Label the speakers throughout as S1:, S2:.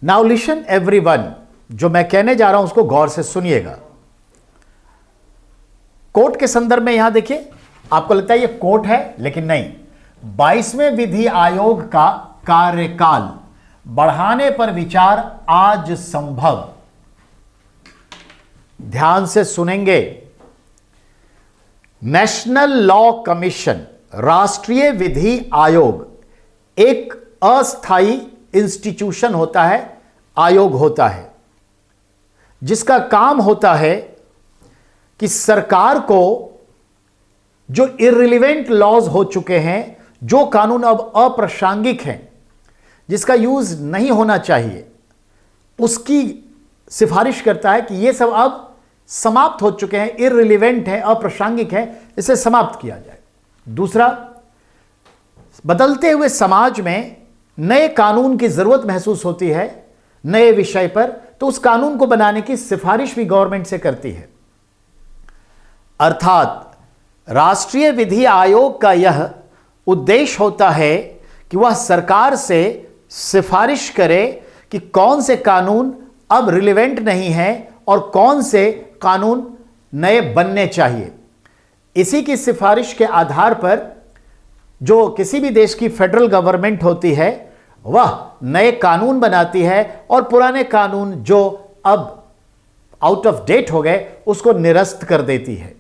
S1: Now listen everyone, जो मैं कहने जा रहा हूं उसको गौर से सुनिएगा। कोर्ट के संदर्भ में यहां देखिए, आपको लगता है ये कोर्ट है, लेकिन नहीं। 22वें विधि आयोग का कार्यकाल बढ़ाने पर विचार आज संभव। ध्यान से सुनेंगे। नेशनल लॉ कमीशन, राष्ट्रीय विधि आयोग, एक अस्थायी इंस्टीट्यूशन होता है, आयोग होता है, जिसका काम होता है कि सरकार को जो इररिलेवेंट लॉज हो चुके हैं, जो कानून अब अप्रासंगिक हैं, जिसका यूज नहीं होना चाहिए, उसकी सिफारिश करता है कि ये सब अब समाप्त हो चुके हैं, इररिलेवेंट है, अप्रासंगिक है, इसे समाप्त किया जाए। दूसरा, बदलते हुए समाज में नए कानून की जरूरत महसूस होती है नए विषय पर, तो उस कानून को बनाने की सिफारिश भी गवर्नमेंट से करती है। अर्थात राष्ट्रीय विधि आयोग का यह उद्देश्य होता है कि वह सरकार से सिफारिश करे कि कौन से कानून अब रिलेवेंट नहीं है और कौन से कानून नए बनने चाहिए। इसी की सिफारिश के आधार पर जो किसी भी देश की फेडरल गवर्नमेंट होती है, वह नए कानून बनाती है और पुराने कानून जो अब आउट ऑफ डेट हो गए उसको निरस्त कर देती है।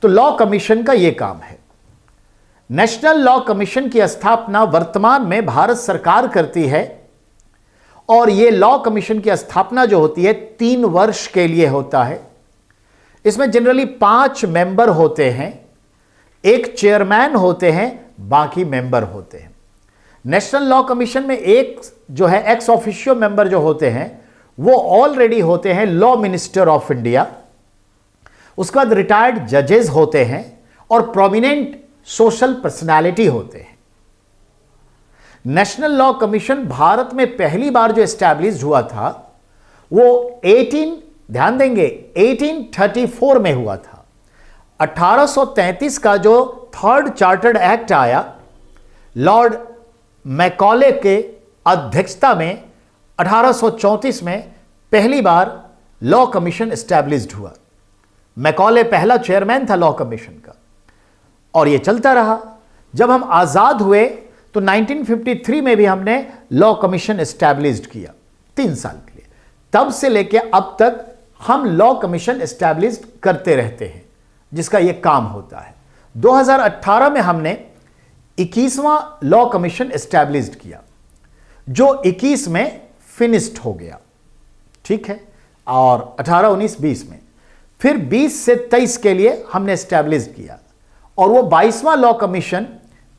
S1: तो लॉ कमीशन का यह काम है। नेशनल लॉ कमीशन की स्थापना वर्तमान में भारत सरकार करती है और यह लॉ कमीशन की स्थापना जो होती है 3 वर्ष के लिए होता है। इसमें जनरली 5 मेंबर होते हैं, एक चेयरमैन होते हैं, बाकी मेंबर होते हैं। नेशनल लॉ कमीशन में एक जो है एक्स ऑफिशियो मेंबर जो होते हैं वो ऑलरेडी होते हैं लॉ मिनिस्टर ऑफ इंडिया। उसके बाद रिटायर्ड जजेस होते हैं और प्रोमिनेंट सोशल पर्सनालिटी होते हैं। नेशनल लॉ कमीशन भारत में पहली बार जो एस्टैब्लिश हुआ था वो 1834 में हुआ था। 1833 का जो 3rd चार्टर्ड एक्ट आया, लॉर्ड मैकॉले के अध्यक्षता में 1834 में पहली बार लॉ कमीशन एस्टैब्लिश्ड हुआ। मैकॉले पहला चेयरमैन था लॉ कमीशन का और यह चलता रहा। जब हम आजाद हुए तो 1953 में भी हमने लॉ कमीशन एस्टैब्लिश्ड किया 3 साल के लिए। तब से लेके अब तक हम लॉ कमीशन एस्टैब्लिश्ड करते रहते हैं, जिसका यह काम होता है। 2018 में हमने 21वां लॉ कमीशन एस्टैब्लिश्ड किया, जो 21 में फिनिश्ड हो गया, ठीक है। और 18, 19, 20 में फिर 20 से 23 के लिए हमने एस्टैब्लिश किया। और वो 22वां लॉ कमीशन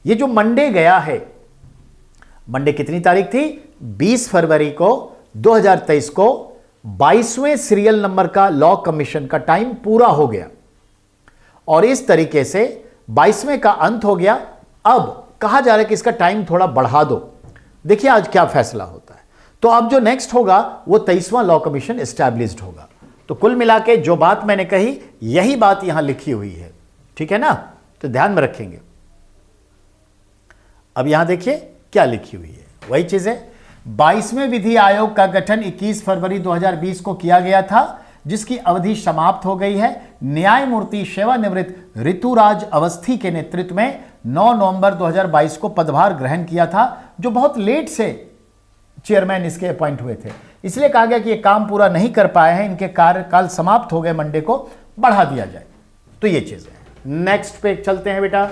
S1: ये जो मंडे गया है, मंडे कितनी तारीख थी? 20 फरवरी को 2023 को 22वें सीरियल नंबर का लॉ कमीशन का टाइम पूरा हो गया और इस तरीके से 22वें का अंत हो गया। अब कहा जा रहा है कि इसका टाइम थोड़ा बढ़ा दो। देखिए आज क्या फैसला होता है। तो अब जो नेक्स्ट होगा वो 23वां लॉ कमीशन एस्टैब्लिश्ड होगा। तो कुल मिला के जो बात मैंने कही यही बात यहां लिखी हुई है, ठीक है ना? तो ध्यान में रखेंगे। अब यहां देखिए क्या लिखी हुई है, वही चीज है। 22वें विधि आयोग का गठन 21 फरवरी 2020 को किया गया था, जिसकी अवधि समाप्त हो गई है। न्यायमूर्ति सेवानिवृत्त ऋतुराज अवस्थी के नेतृत्व में 9 नवंबर 2022 को पदभार ग्रहण किया था, जो बहुत लेट से चेयरमैन इसके अपॉइंट हुए थे। इसलिए कहा गया कि ये काम पूरा नहीं कर पाए हैं, इनके कार्यकाल समाप्त हो गए, मंडे को बढ़ा दिया जाए। तो ये चीज है। नेक्स्ट पे चलते हैं बेटा।